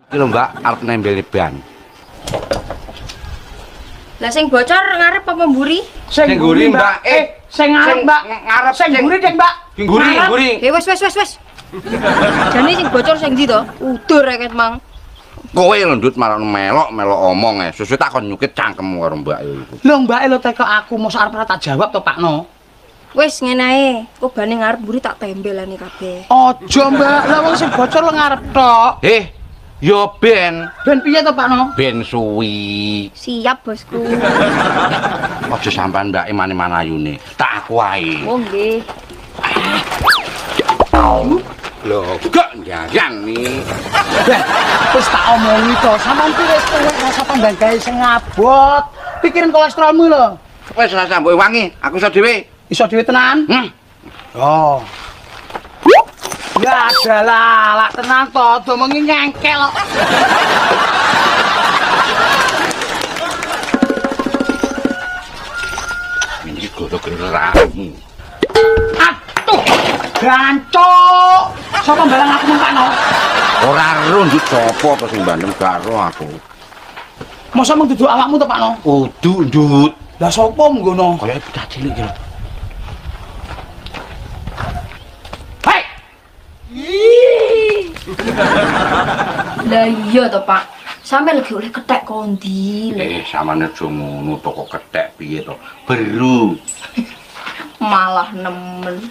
Iki lho Mbak, arep nembel ban. Lah sing bocor ngarep apa mburi? Sing mburi, Mbak. Sing ngarep, Mbak. Ngarep Sing mburi, Dek, Mbak. Mburi. Wes. Jane sing bocor sing ndi to? Udur rek mang. Kowe lendut malah melok omong Susu tak kon nyukit cangkemmu karo Mbak iku. Lho, Mbak lho teko aku mosok arep tak jawab to, Pakno. Wes ngene ae, kok bane ngarep mburi tak tembelane kabeh. Aja, Mbak. Lah wong sing bocor lo ngarep tok. Yo ben Piye to, Pakno? ben suwi. Siap, Bosku. Aja sampean Mbak mane-mane ayune. Tak aku ae. Oh nggih. Lho, gak njangan nih. Wis tak omongi to, sampean ki wis rasa tambah gawe sing ngabot. Pikirin kolesterolmu lho. Wis rasa mbok wangi, aku iso dhewe. Iso dhewe tenan? Oh. Ya adalah, lak tenan to, domengi nyengkel kok. Ini gara-garamu. Aduh, gancok. Sapa mbalang aku mempakno? Ora ero ndut sapa to sing bandem karo aku. Masa mung duduk awakmu to, Pakno? Kudu ndut. Lah sapa menggono? Kaya bocah cilik iki lho. Hei. Lah iya to, Pak. Sampe lagi oleh kethek kondi lho. Samane aja ngono to kok kethek piye to. Beru. Malah nemen.